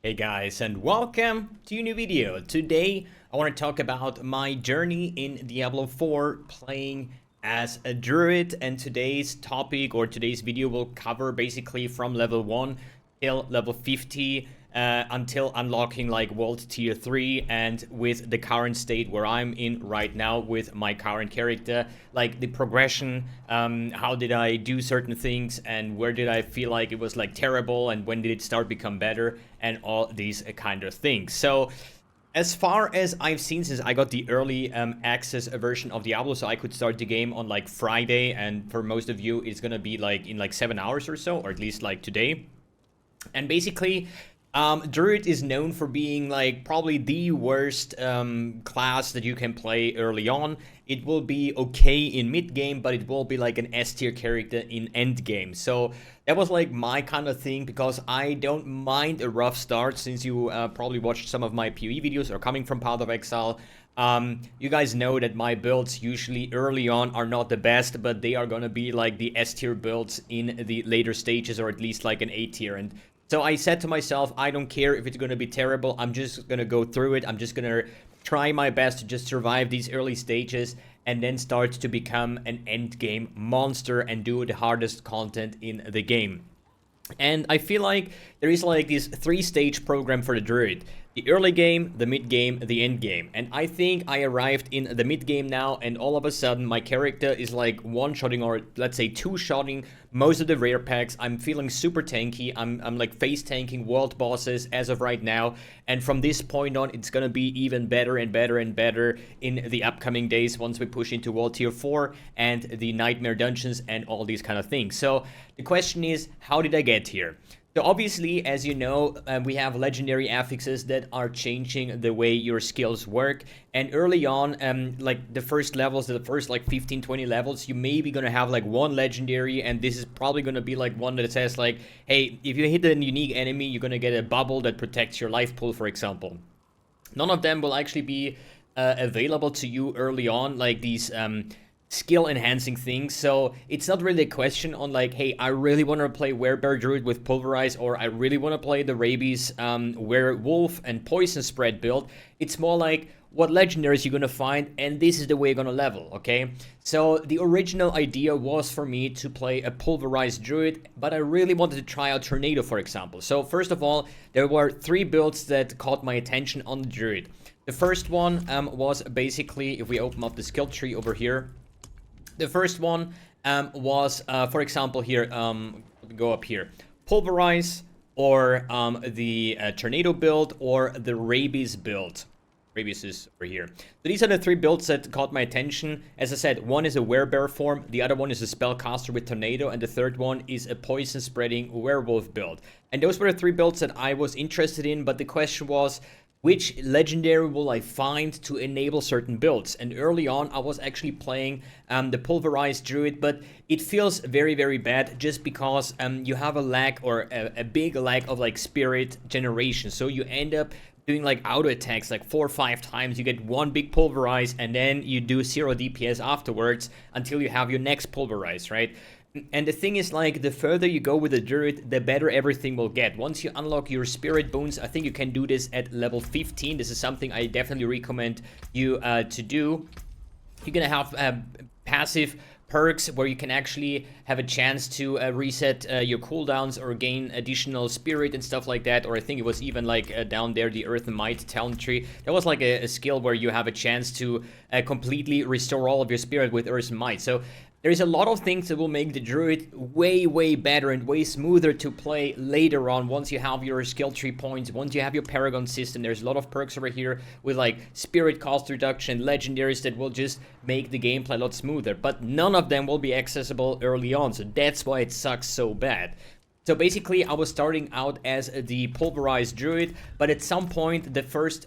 Hey guys, and welcome to a new video. Today I want to talk about my journey in Diablo 4 playing as a druid, and today's topic or today's video will cover basically from level 1 till level 50 until unlocking like world tier 3, and with the current state where I'm in right now with my current character, like the progression, how did I do certain things and where did I feel like it was like terrible and when did it start become better and all these kind of things. So as far as I've seen, since I got the early access version of Diablo, so I could start the game on like Friday, and for most of you it's gonna be like in like 7 hours or so, or at least like today. And basically, Druid is known for being like probably the worst class that you can play early on. It will be okay in mid game, but it will be like an S tier character in end game. So that was like my kind of thing, because I don't mind a rough start. Since you probably watched some of my PoE videos or coming from Path of Exile, you guys know that my builds usually early on are not the best, but they are gonna be like the S tier builds in the later stages, or at least like an A tier. And so I said to myself, I don't care if it's going to be terrible, I'm just going to go through it. I'm just going to try my best to just survive these early stages and then start to become an end game monster and do the hardest content in the game. And I feel like there is like this 3-stage program for the Druid. The early game, the mid game, the end game. And I think I arrived in the mid game now, and all of a sudden my character is like one-shotting, or let's say two-shotting most of the rare packs. I'm feeling super tanky. I'm like face tanking world bosses as of right now. And from this point on, it's gonna be even better and better and better in the upcoming days once we push into world tier 4 and the nightmare dungeons and all these kind of things. So the question is, how did I get here? So obviously, as you know, we have legendary affixes that are changing the way your skills work. And early on, like the first levels, the first like 15, 20 levels, you may be going to have like one legendary. And this is probably going to be like one that says like, hey, if you hit a unique enemy, you're going to get a bubble that protects your life pool, for example. None of them will actually be available to you early on, like these skill enhancing things. So it's not really a question on like, hey, I really want to play Werebear Druid with Pulverize, or I really want to play the Rabies Werewolf and Poison Spread build. It's more like, what legendaries you're gonna find, and this is the way you're gonna level, okay? So the original idea was for me to play a Pulverized Druid, but I really wanted to try out Tornado, for example. So first of all, there were 3 builds that caught my attention on the Druid. The first one was basically, if we open up the skill tree over here, the first one was, for example, here, go up here, Pulverize, or the Tornado build, or the Rabies build. Rabies is over here. So these are the 3 builds that caught my attention. As I said, one is a Werebear form, the other one is a Spellcaster with Tornado, and the third one is a Poison Spreading Werewolf build. And those were the 3 builds that I was interested in, but the question was, which legendary will I find to enable certain builds? And early on, I was actually playing the Pulverized Druid, but it feels very, very bad just because you have a lack, or a big lack of like spirit generation. So you end up doing like auto attacks like 4 or 5 times. You get one big Pulverize, and then you do 0 DPS afterwards until you have your next Pulverize, right? And the thing is, like, the further you go with the Druid, the better everything will get. Once you unlock your Spirit Boons, I think you can do this at level 15. This is something I definitely recommend you to do. You're gonna have passive perks where you can actually have a chance to reset your cooldowns or gain additional spirit and stuff like that. Or I think it was even like down there, the Earth and Might talent tree. There was like a skill where you have a chance to completely restore all of your spirit with Earth and Might. So there's a lot of things that will make the Druid way, way better and way smoother to play later on once you have your skill tree points, once you have your Paragon system. There's a lot of perks over here with like spirit cost reduction, legendaries that will just make the gameplay a lot smoother. But none of them will be accessible early on, so that's why it sucks so bad. So basically, I was starting out as the Pulverized Druid, but at some point, the first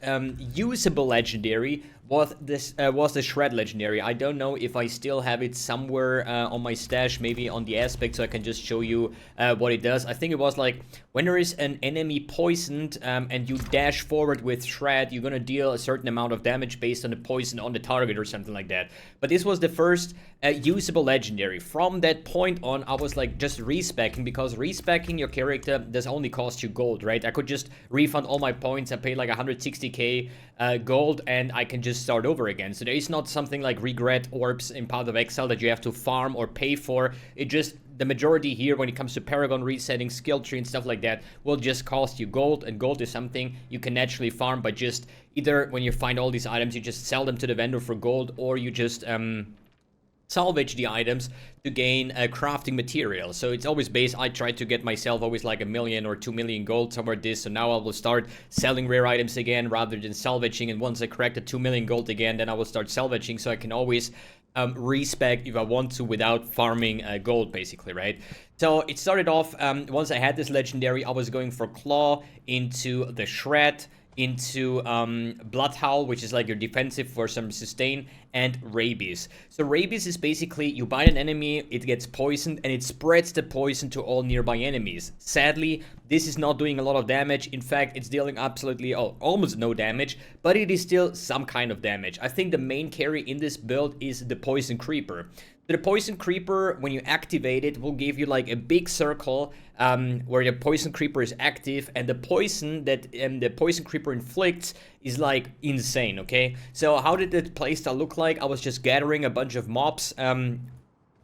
usable legendary was the Shred legendary. I don't know if I still have it somewhere on my stash, maybe on the aspect, so I can just show you what it does. I think it was like when there is an enemy poisoned and you dash forward with Shred, you're gonna deal a certain amount of damage based on the poison on the target or something like that. But this was the first usable legendary. From that point on, I was like just respecking, because respecking your character does only cost you gold, right? I could just refund all my points. I paid like 160k gold, and I can just start over again. So there is not something like regret orbs in Path of Exile that you have to farm or pay for. It just, the majority here when it comes to Paragon resetting, skill tree and stuff like that will just cost you gold, and gold is something you can naturally farm by just either when you find all these items you just sell them to the vendor for gold, or you just salvage the items to gain crafting material. So it's always based, I try to get myself always like 1 million or 2 million gold, somewhere this. So now I will start selling rare items again rather than salvaging, and once I crack the 2 million gold again, then I will start salvaging, so I can always respec if I want to without farming gold, basically, right? So it started off, once I had this legendary, I was going for Claw into the Shred, into Blood Howl, which is like your defensive for some sustain, and Rabies. So Rabies is basically, you bite an enemy, it gets poisoned, and it spreads the poison to all nearby enemies. Sadly, this is not doing a lot of damage. In fact, it's dealing absolutely, almost no damage, but it is still some kind of damage. I think the main carry in this build is the Poison Creeper. The Poison Creeper, when you activate it, will give you like a big circle where the Poison Creeper is active, and the poison that the Poison Creeper inflicts is like insane, okay? So how did the playstyle look like? I was just gathering a bunch of mobs,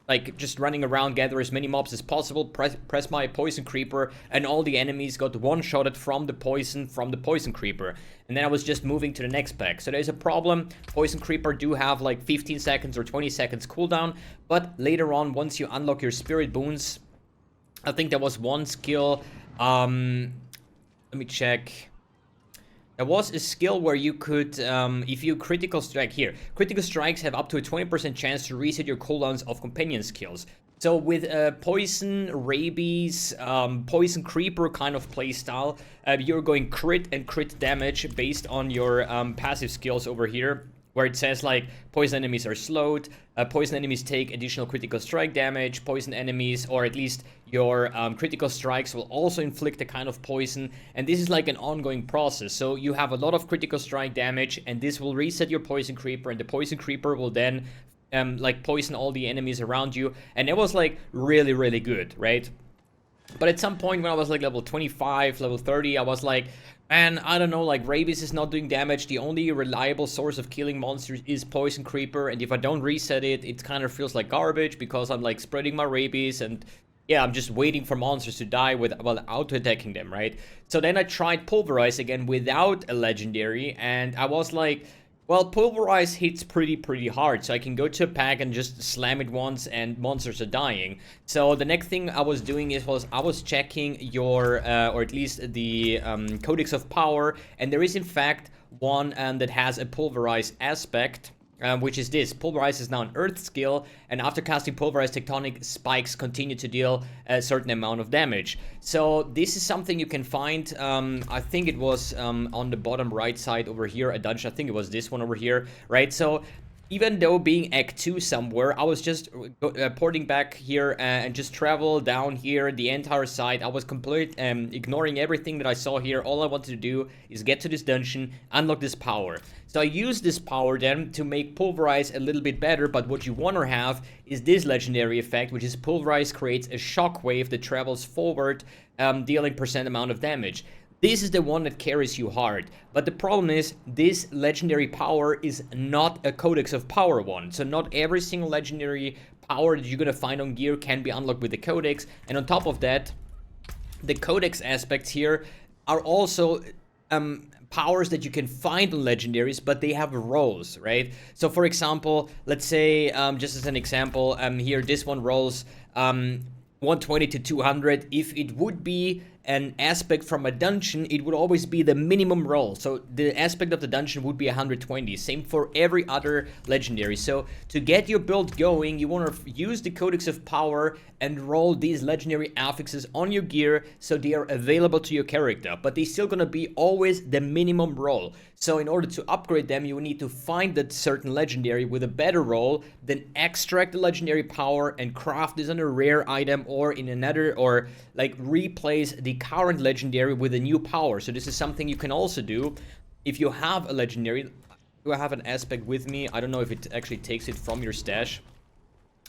like just running around, gather as many mobs as possible, press my Poison Creeper, and all the enemies got one-shotted from the Poison Creeper. And then I was just moving to the next pack. So there's a problem. Poison Creeper do have like 15 seconds or 20 seconds cooldown, but later on, once you unlock your Spirit Boons, I think there was one skill, let me check. There was a skill where you could, if you critical strike here, critical strikes have up to a 20% chance to reset your cooldowns of companion skills. So with Poison, Rabies, Poison Creeper kind of playstyle, you're going crit and crit damage based on your passive skills over here, where it says like poison enemies are slowed, poison enemies take additional critical strike damage, poison enemies, or at least your critical strikes will also inflict a kind of poison, and this is like an ongoing process. So you have a lot of critical strike damage, and this will reset your Poison Creeper, and the Poison Creeper will then like poison all the enemies around you, and it was like really, really good, right? But at some point when I was like level 25, level 30, I was like, man, I don't know, like Rabies is not doing damage. The only reliable source of killing monsters is Poison Creeper, and if I don't reset it, it kind of feels like garbage because I'm like spreading my Rabies, and yeah, I'm just waiting for monsters to die while auto-attacking them, right? So then I tried Pulverize again without a legendary, and I was like, well, Pulverize hits pretty hard, so I can go to a pack and just slam it once and monsters are dying. So the next thing I was doing was I was checking your, or at least the Codex of Power, and there is in fact one that has a Pulverize aspect, which is this. Pulverize is now an Earth skill, and after casting Pulverize, Tectonic Spikes continue to deal a certain amount of damage. So this is something you can find, I think it was on the bottom right side over here, a dungeon. I think it was this one over here, right? So even though being Act 2 somewhere, I was just porting back here and just travel down here the entire side. I was ignoring everything that I saw here. All I wanted to do is get to this dungeon, unlock this power. So I used this power then to make Pulverize a little bit better, but what you want to have is this legendary effect, which is Pulverize creates a shockwave that travels forward, dealing % amount of damage. This is the one that carries you hard, but the problem is this legendary power is not a Codex of Power one, so not every single legendary power that you're gonna find on gear can be unlocked with the Codex, and on top of that, the Codex aspects here are also powers that you can find on legendaries, but they have roles, right? So for example, let's say, just as an example, here this one rolls 120 to 200. If it would be an aspect from a dungeon, it would always be the minimum roll. So the aspect of the dungeon would be 120. Same for every other legendary. So to get your build going, you want to use the Codex of Power and roll these legendary affixes on your gear so they are available to your character. But they're still going to be always the minimum roll. So in order to upgrade them, you will need to find that certain legendary with a better roll, then extract the legendary power and craft this on a rare item or in another, or like replace the current legendary with a new power. So this is something you can also do if you have a legendary. Do I have an aspect with me? I don't know if it actually takes it from your stash.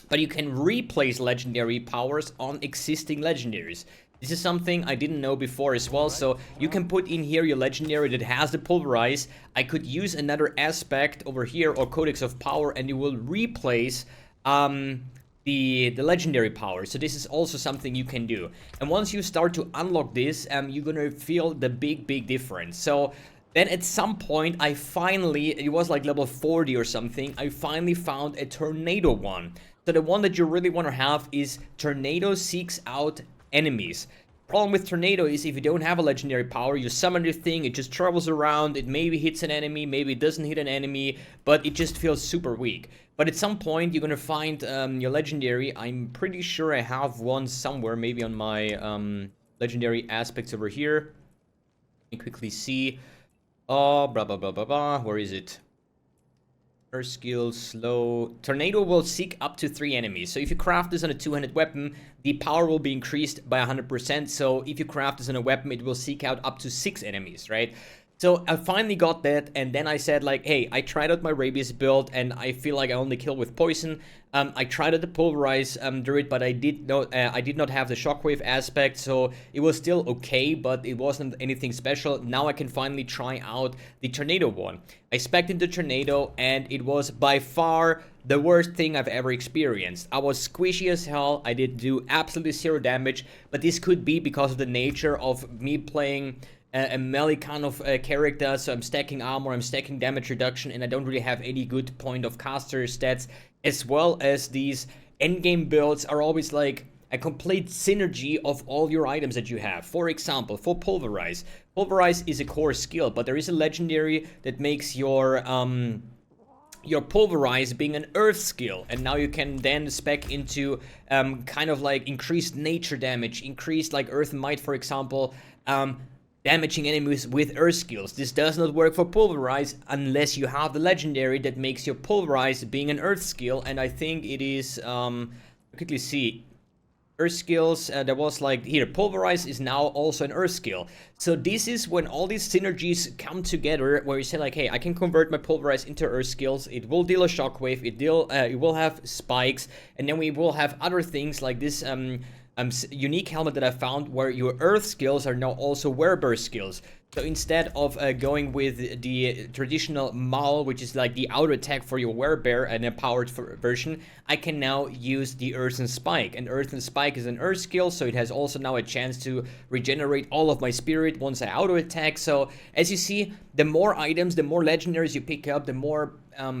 But you can replace legendary powers on existing legendaries. This is something I didn't know before as well, so you can put in here your legendary that has the pulverize. I could use another aspect over here or Codex of Power and it will replace the legendary power. So this is also something you can do. And once you start to unlock this, you're gonna feel the big difference. So then at some point, I finally, it was like level 40 or something, I finally found a Tornado one. So the one that you really want to have is Tornado seeks out enemies. Problem with Tornado is if you don't have a legendary power, you summon your thing, it just travels around, it maybe hits an enemy, maybe it doesn't hit an enemy, but it just feels super weak. But at some point, you're gonna find your legendary. I'm pretty sure I have one somewhere, maybe on my legendary aspects over here. Let me quickly see. Oh, blah, blah, blah, blah, blah. Where is it? Earth skill, slow. Tornado will seek up to 3 enemies. So if you craft this on a two-handed weapon, the power will be increased by 100%. So if you craft this on a weapon, it will seek out up to 6 enemies, right? So I finally got that, and then I said like, hey, I tried out my Rabies build, and I feel like I only kill with poison. I tried out the Pulverize Druid, but I did not have the Shockwave aspect, so it was still okay, but it wasn't anything special. Now I can finally try out the Tornado one. I spec'd into Tornado, and it was by far the worst thing I've ever experienced. I was squishy as hell, I did do absolutely 0 damage, but this could be because of the nature of me playing a melee kind of character, so I'm stacking armor, I'm stacking damage reduction, and I don't really have any good point of caster stats, as well as these endgame builds are always like a complete synergy of all your items that you have. For example, for Pulverize. Pulverize is a core skill, but there is a legendary that makes your Pulverize being an earth skill, and now you can then spec into kind of like increased nature damage, increased like earth might, for example, damaging enemies with earth skills. This does not work for Pulverize unless you have the legendary that makes your Pulverize being an earth skill, and I think it is, quickly see, earth skills, there was like, here, Pulverize is now also an earth skill. So this is when all these synergies come together, where you say like, hey, I can convert my Pulverize into earth skills, it will deal a shockwave, it will have spikes, and then we will have other things like this, unique helmet that I found where your earth skills are now also wereburst skills. So instead of going with the traditional Maul, which is like the auto attack for your werebear and a powered version, I can now use the Earth and Spike. And Earth and Spike is an earth skill, so it has also now a chance to regenerate all of my spirit once I auto attack. So as you see, the more items, the more legendaries you pick up, the more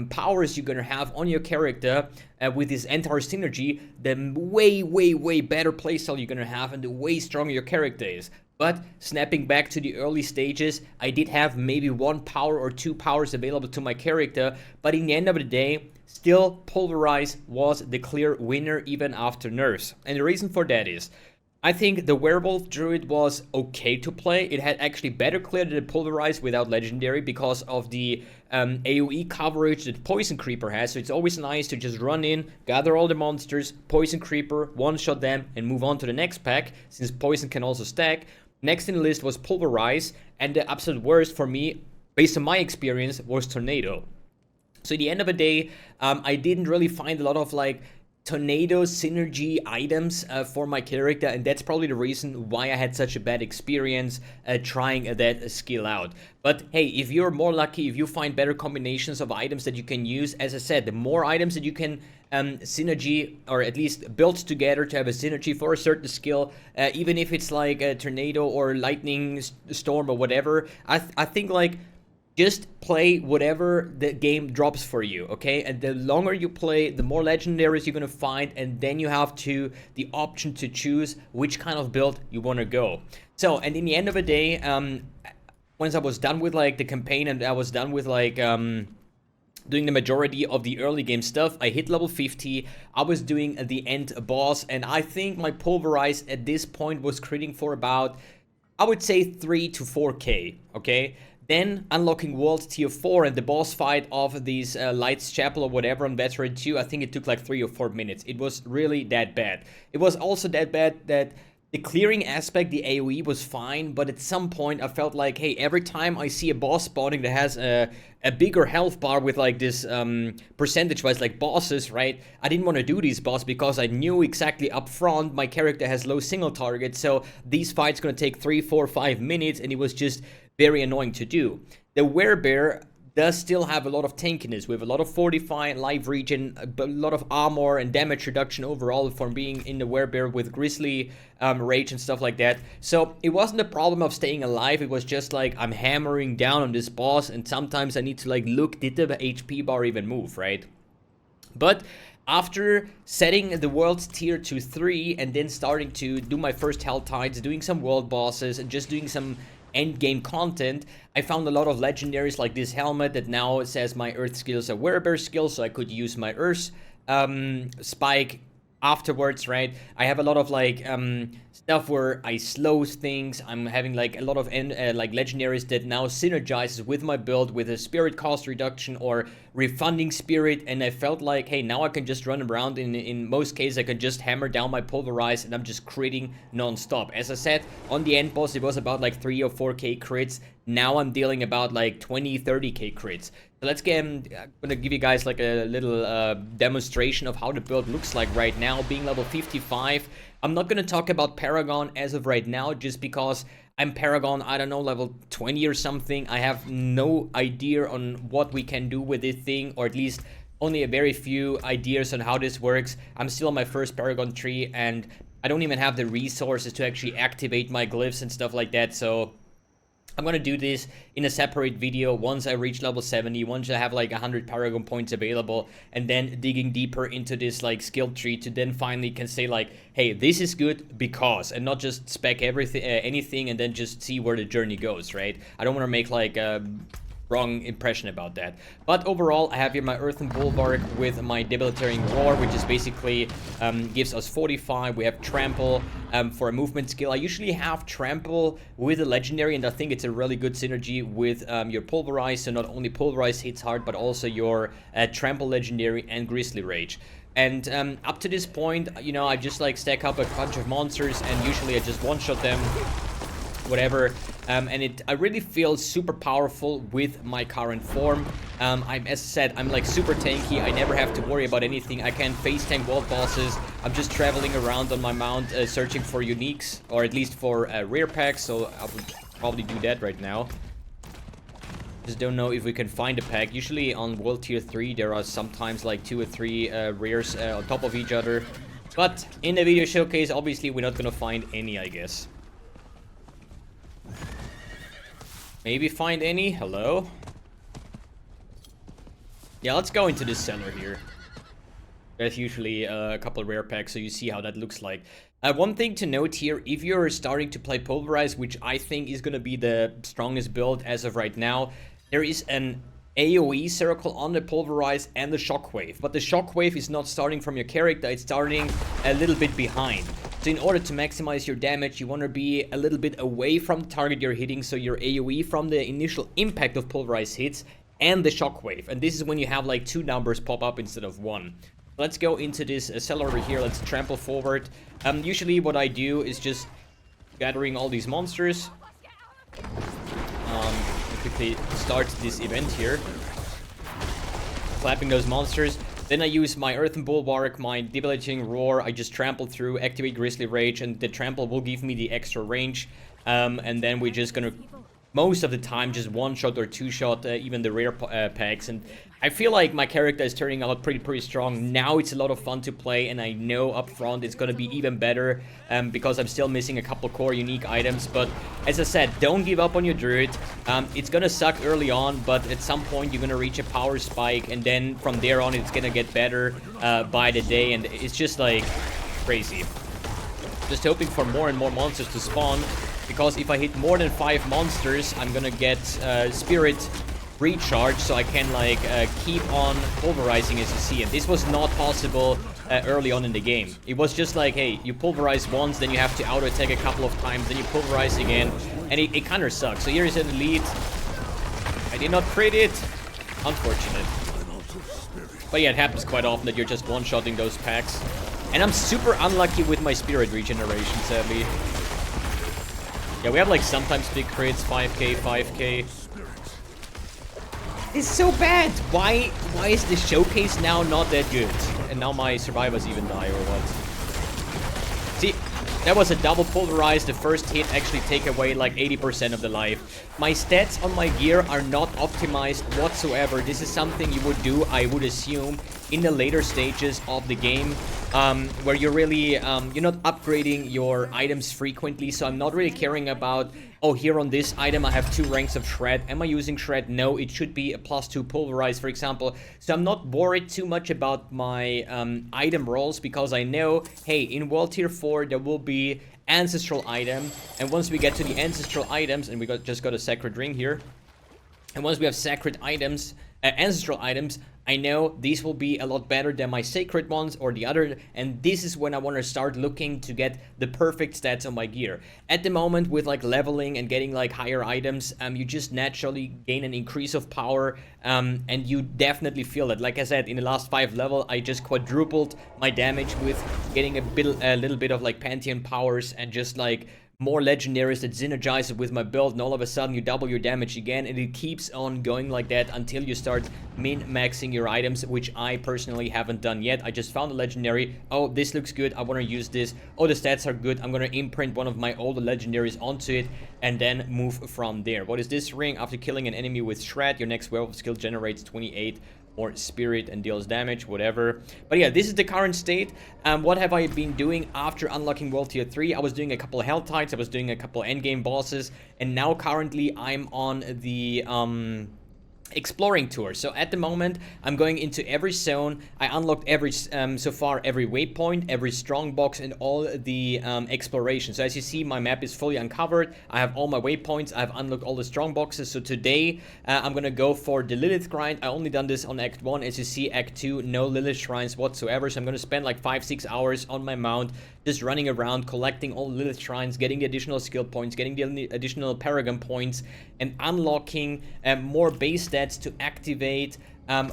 powers you're gonna have on your character with this entire synergy, the way better playstyle you're gonna have and the way stronger your character is. But snapping back to the early stages, I did have maybe 1 power or 2 powers available to my character, but in the end of the day, still Pulverize was the clear winner even after nerfs. And the reason for that is, I think the Werewolf Druid was okay to play. It had actually better clear than the Pulverize without Legendary because of the AoE coverage that Poison Creeper has. So it's always nice to just run in, gather all the monsters, Poison Creeper, one-shot them, and move on to the next pack, since Poison can also stack. Next in the list was Pulverize, and the absolute worst for me, based on my experience, was Tornado. So at the end of the day, I didn't really find a lot of like Tornado synergy items for my character, and that's probably the reason why I had such a bad experience trying that skill out. But hey, if you're more lucky, if you find better combinations of items that you can use, as I said, the more items that you can synergy, or at least build together to have a synergy for a certain skill, even if it's like a tornado or lightning storm or whatever, I think like just play whatever the game drops for you, okay? And the longer you play, the more legendaries you're gonna find, and then you have the option to choose which kind of build you wanna go. So, and in the end of the day, once I was done with like the campaign and I was done with like doing the majority of the early game stuff, I hit level 50. I was doing the end boss, and I think my pulverize at this point was critting for about, I would say 3 to 4k, okay? Then unlocking world tier 4 and the boss fight of these Lights Chapel or whatever on Veteran 2, I think it took like 3 or 4 minutes. It was really that bad. It was also that bad that the clearing aspect, the AoE was fine, but at some point I felt like, hey, every time I see a boss spawning that has a bigger health bar with like this percentage-wise like bosses, right? I didn't want to do these bosses because I knew exactly up front my character has low single target, so these fights gonna take 3, 4, 5 minutes, and it was just very annoying to do. The Werebear does still have a lot of tankiness with a lot of fortify, live regen, a lot of armor and damage reduction overall from being in the Werebear with Grizzly Rage and stuff like that. So it wasn't a problem of staying alive, it was just like I'm hammering down on this boss, and sometimes I need to like look, did the HP bar even move, right? But after setting the world tier to 3 and then starting to do my first Hell Tides, doing some world bosses and just doing some end game content, I found a lot of legendaries like this helmet that now says my earth skills are Werebear skills, so I could use my earth spike afterwards, right? I have a lot of like stuff where I slow things. I'm having like a lot of like legendaries that now synergizes with my build with a spirit cost reduction or refunding spirit, and I felt like, hey, now I can just run around. In most cases I can just hammer down my pulverize and I'm just critting non-stop. As I said, on the end boss it was about like 3 or 4k crits. Now I'm dealing about like 20-30k crits. So let's get, I'm gonna give you guys like a little demonstration of how the build looks like right now, being level 55. I'm not gonna talk about Paragon as of right now, just because I'm Paragon, I don't know, level 20 or something. I have no idea on what we can do with this thing, or at least only a very few ideas on how this works. I'm still on my first Paragon tree, and I don't even have the resources to actually activate my glyphs and stuff like that, so I'm gonna do this in a separate video once I reach level 70, once I have like 100 Paragon points available, and then digging deeper into this like skill tree to then finally can say like, hey, this is good because, and not just spec everything, anything, and then just see where the journey goes, right? I don't want to make like wrong impression about that. But overall, I have here my Earthen Bulwark with my Debilitating Roar, which is basically gives us 45. We have Trample for a movement skill. I usually have Trample with a Legendary, and I think it's a really good synergy with your Pulverize. So not only Pulverize hits hard, but also your Trample Legendary and Grizzly Rage. And up to this point, you know, I just like stack up a bunch of monsters, and usually I just one-shot them, whatever, and I really feel super powerful with my current form. As I said, I'm like super tanky. I never have to worry about anything. I can face tank world bosses. I'm just traveling around on my mount, searching for uniques, or at least for rare packs, so I would probably do that right now. Just don't know if we can find a pack. Usually on world tier 3 there are sometimes like 2 or 3 rares on top of each other, but in the video showcase obviously we're not gonna find any, I guess. Maybe find any. Hello? Yeah, let's go into this cellar here. There's usually a couple of rare packs, so you see how that looks like. One thing to note here, if you're starting to play Pulverize, which I think is going to be the strongest build as of right now, there is an AoE circle on the Pulverize and the Shockwave. But the Shockwave is not starting from your character, it's starting a little bit behind. So in order to maximize your damage, you want to be a little bit away from the target you're hitting, so your AoE from the initial impact of Pulverize hits and the Shockwave. And this is when you have like 2 numbers pop up instead of 1. Let's go into this cellar over here, let's trample forward. Usually what I do is just gathering all these monsters. Quickly start this event here. Clapping those monsters. Then I use my Earthen Bulwark, my Debilitating Roar. I just trample through, activate Grizzly Rage, and the trample will give me the extra range. And then we're just gonna, most of the time, just one-shot or two-shot even the rare packs. And I feel like my character is turning out pretty strong. Now it's a lot of fun to play, and I know up front it's gonna be even better because I'm still missing a couple core unique items. But as I said, don't give up on your Druid. It's gonna suck early on, but at some point you're gonna reach a power spike, and then from there on it's gonna get better by the day, and it's just like crazy. Just hoping for more and more monsters to spawn, because if I hit more than 5 monsters, I'm gonna get Spirit recharge, so I can like keep on pulverizing, as you see. And this was not possible early on in the game. It was just like, hey, you pulverize once, then you have to auto attack a couple of times, then you pulverize again, and it kind of sucks. So here is an elite. I did not crit it. Unfortunate. But yeah, it happens quite often that you're just one-shotting those packs. And I'm super unlucky with my spirit regeneration, sadly. Yeah, we have like sometimes big crits, 5k, 5k. It's so bad. Why is the showcase now not that good? And now my survivors even die, or what? See, that was a double pulverize. The first hit actually take away like 80% of the life. My stats on my gear are not optimized whatsoever. This is something you would do, I would assume, in the later stages of the game, where you're really, you're not upgrading your items frequently. So I'm not really caring about, oh, here on this item I have 2 ranks of Shred. Am I using Shred? No, it should be a +2 Pulverize, for example. So I'm not worried too much about my item rolls, because I know, hey, in World Tier 4 there will be Ancestral item, and once we get to the Ancestral items, and we just got a Sacred Ring here, and once we have Sacred items, Ancestral items, I know these will be a lot better than my sacred ones or the other, and this is when I want to start looking to get the perfect stats on my gear. At the moment, with like leveling and getting like higher items, you just naturally gain an increase of power, and you definitely feel it. Like I said, in the last 5 level, I just quadrupled my damage with getting a little bit of like Pantheon powers and just like more legendaries that synergize it with my build, and all of a sudden you double your damage again, and it keeps on going like that until you start min-maxing your items, which I personally haven't done yet. I just found a legendary. Oh, this looks good, I want to use this. Oh, the stats are good, I'm going to imprint one of my older legendaries onto it and then move from there. What is this ring? After killing an enemy with Shred, your next werewolf skill generates 28 or spirit and deals damage, whatever. But yeah, this is the current state. What have I been doing after unlocking World Tier 3? I was doing a couple of Hell Tides, I was doing a couple of endgame bosses, and now currently I'm on the exploring tour. So at the moment I'm going into every zone. I unlocked every so far every waypoint, every strong box, and all the exploration. So as you see, my map is fully uncovered. I have all my waypoints, I've unlocked all the strong boxes. So today I'm gonna go for the Lilith grind. I only done this on Act 1. As you see, Act 2, no Lilith shrines whatsoever. So I'm gonna spend like 5-6 hours on my mount, just running around, collecting all the Lilith shrines, getting the additional skill points, getting the additional Paragon points, and unlocking more base stats to activate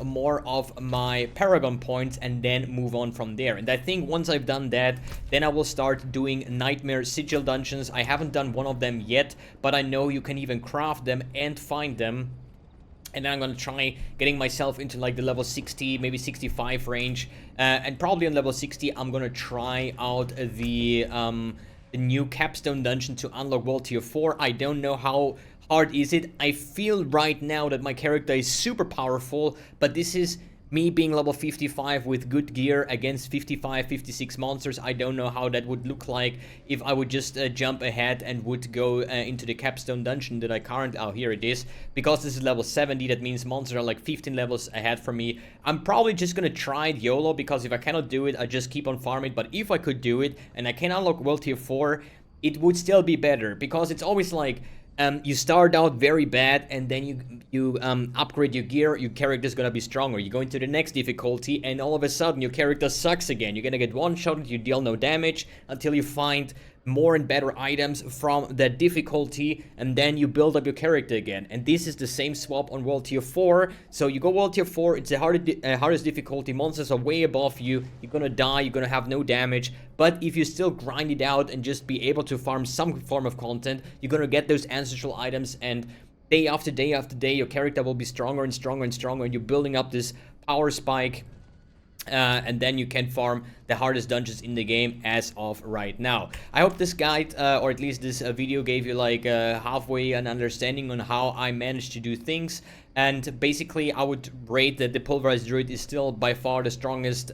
more of my Paragon points, and then move on from there. And I think once I've done that, then I will start doing Nightmare Sigil dungeons. I haven't done one of them yet, but I know you can even craft them and find them. And then I'm going to try getting myself into like the level 60, maybe 65 range. And probably on level 60, I'm going to try out the new Capstone dungeon to unlock World Tier 4. I don't know how hard is it. I feel right now that my character is super powerful, but this is me being level 55 with good gear against 55, 56 monsters. I don't know how that would look like if I would just jump ahead and would go into the Capstone dungeon that I currently... Oh, here it is. Because this is level 70, that means monsters are like 15 levels ahead from me. I'm probably just gonna try it YOLO, because if I cannot do it, I just keep on farming. But if I could do it, and I can unlock World Tier 4, it would still be better. Because it's always like... you start out very bad, and then you upgrade your gear, your character's gonna be stronger. You go into the next difficulty, and all of a sudden your character sucks again. You're gonna get one-shotted, you deal no damage, until you find more and better items from that difficulty, and then you build up your character again. And this is the same swap on World Tier 4. So you go World Tier 4, it's the hardest difficulty, monsters are way above you, you're gonna die, you're gonna have no damage. But if you still grind it out and just be able to farm some form of content, you're gonna get those ancestral items, and day after day after day, your character will be stronger and stronger and stronger, and you're building up this power spike. And then you can farm the hardest dungeons in the game as of right now. I hope this guide, or at least this video, gave you like halfway an understanding on how I managed to do things. And basically, I would rate that the Pulverized Druid is still by far the strongest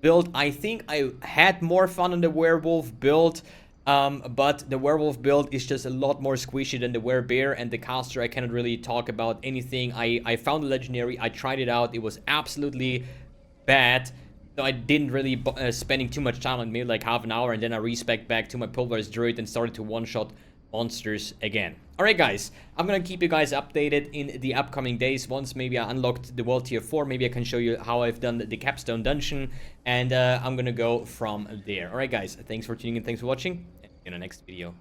build. I think I had more fun on the Werewolf build. But the Werewolf build is just a lot more squishy than the Werebear, and the Caster, I cannot really talk about anything. I found the Legendary, I tried it out, it was absolutely bad, so I didn't really spending too much time on me, like half an hour, and then I respec back to my Pulverized Druid and started to one-shot monsters again. Alright guys, I'm gonna keep you guys updated in the upcoming days. Once maybe I unlocked the World Tier 4, maybe I can show you how I've done the Capstone Dungeon, and I'm gonna go from there. Alright guys, thanks for tuning in, thanks for watching, and see you in the next video.